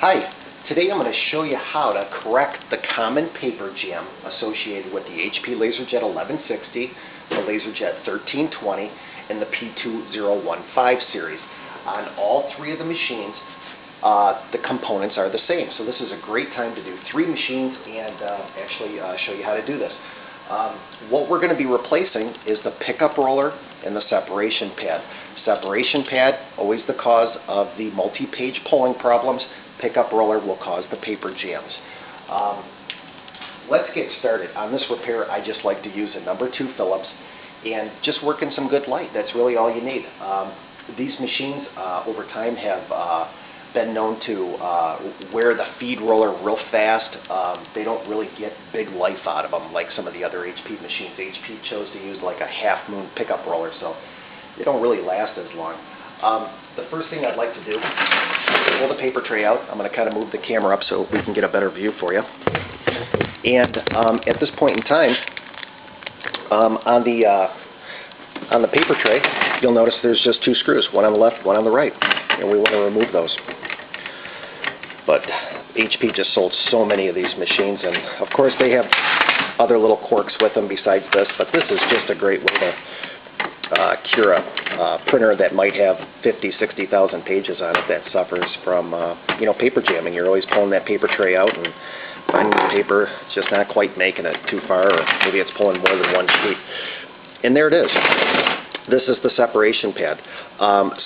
Hi, today I'm going to show you how to correct the common paper jam associated with the HP LaserJet 1160, the LaserJet 1320, and the P2015 series. On all three of the machines, the components are the same. So this is a great time to do three machines and actually show you how to do this. What we're going to be replacing is the pickup roller and the separation pad. Separation pad, always the cause of the multi-page pulling problems. Pickup roller will cause the paper jams. Let's get started. On this repair, I just like to use a number 2 Phillips and just work in some good light. That's really all you need. These machines over time have been known to wear the feed roller real fast. They don't really get big life out of them like some of the other HP machines. HP chose to use like a half-moon pickup roller, so they don't really last as long. The first thing I'd like to do is pull the paper tray out. I'm going to kind of move the camera up so we can get a better view for you. And at this point in time, on the paper tray, you'll notice there's just 2 screws, one on the left, one on the right, and we want to remove those. But HP just sold so many of these machines, and of course they have other little quirks with them besides this, but this is just a great way to cure a printer that might have 50, 60,000 pages on it that suffers from paper jamming. You're always pulling that paper tray out and finding the paper, it's just not quite making it too far, or maybe it's pulling more than one sheet. And there it is. This is the separation pad.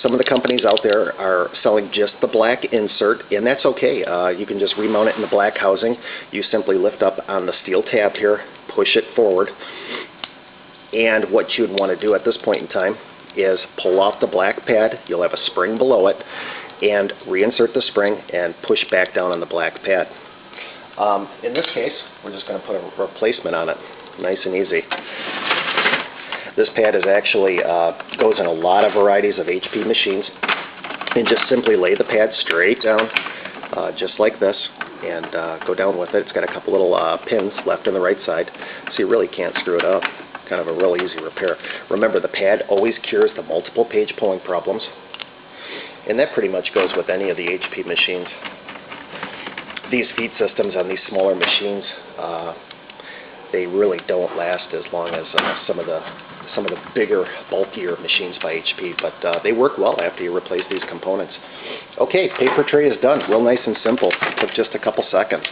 Some of the companies out there are selling just the black insert, and that's okay. You can just remount it in the black housing. You simply lift up on the steel tab here, push it forward, and what you'd want to do at this point in time is pull off the black pad. You'll have a spring below it, and reinsert the spring and push back down on the black pad. In this case, we're just going to put a replacement on it. Nice and easy. This pad is actually goes in a lot of varieties of HP machines, and just simply lay the pad straight down, just like this, and go down with it. It's got a couple little pins left on the right side, so you really can't screw it up. Kind of a real easy repair. Remember, the pad always cures the multiple page pulling problems, and that pretty much goes with any of the HP machines. These feed systems on these smaller machines, they really don't last as long as some of the bigger, bulkier machines by HP, but they work well after you replace these components. Okay, paper tray is done. Real nice and simple. It took just a couple seconds.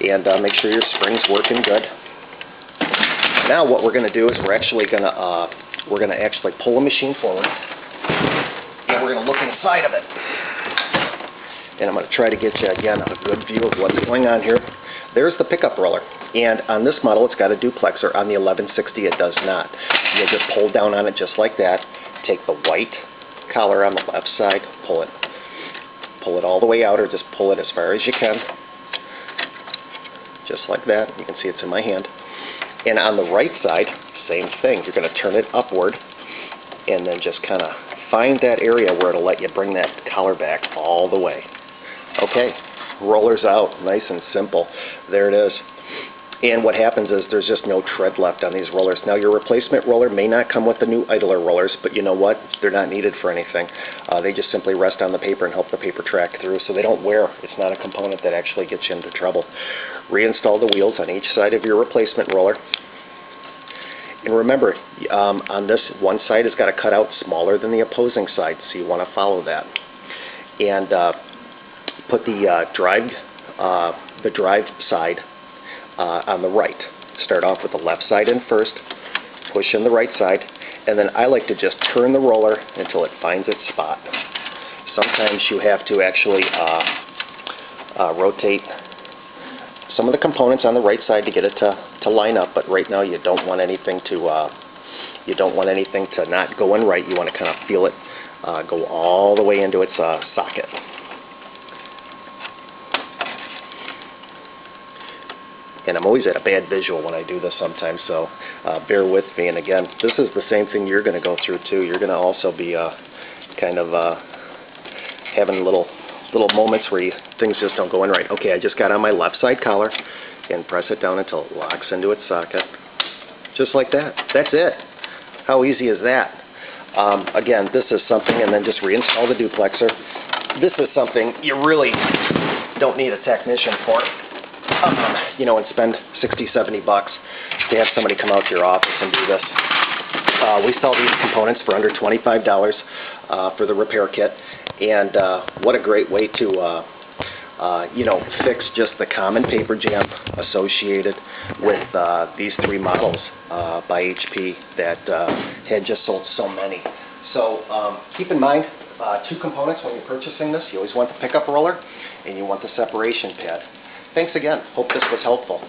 And make sure your spring's working good. Now what we're going to do is we're going to actually pull the machine forward, and we're going to look inside of it. And I'm going to try to get you again a good view of what's going on here. There's the pickup roller, and on this model it's got a duplexer. On the 1160 it does not. You'll just pull down on it just like that. Take the white collar on the left side, pull it all the way out, or just pull it as far as you can, just like that. You can see it's in my hand. And on the right side, same thing. You're going to turn it upward, and then just kind of find that area where it'll let you bring that collar back all the way. Okay, roller's out, nice and simple. There it is. And what happens is there's just no tread left on these rollers. Now, your replacement roller may not come with the new idler rollers, but you know what? They're not needed for anything. They just simply rest on the paper and help the paper track through, so they don't wear. It's not a component that actually gets you into trouble. Reinstall the wheels on each side of your replacement roller. And remember, on this, one side has got a cutout smaller than the opposing side, so you want to follow that. And put the drive side on the right. Start off with the left side in first, push in the right side, and then I like to just turn the roller until it finds its spot. Sometimes you have to actually rotate some of the components on the right side to get it to line up, but right now you don't want anything to not go in right. You want to kind of feel it go all the way into its socket. And I'm always at a bad visual when I do this sometimes, so bear with me. And again, this is the same thing you're going to go through too. You're going to also be kind of having little moments where things just don't go in right. Okay, I just got on my left side collar and press it down until it locks into its socket. Just like that. That's it. How easy is that? Again, this is something, and then just reinstall the duplexer. This is something you really don't need a technician for it. You know, and spend 60, 70 bucks to have somebody come out to your office and do this. We sell these components for under $25 for the repair kit, and what a great way to you know, fix just the common paper jam associated with these 3 models by HP that had just sold so many. So keep in mind 2 components when you're purchasing this. You always want the pickup roller and you want the separation pad. Thanks again. Hope this was helpful.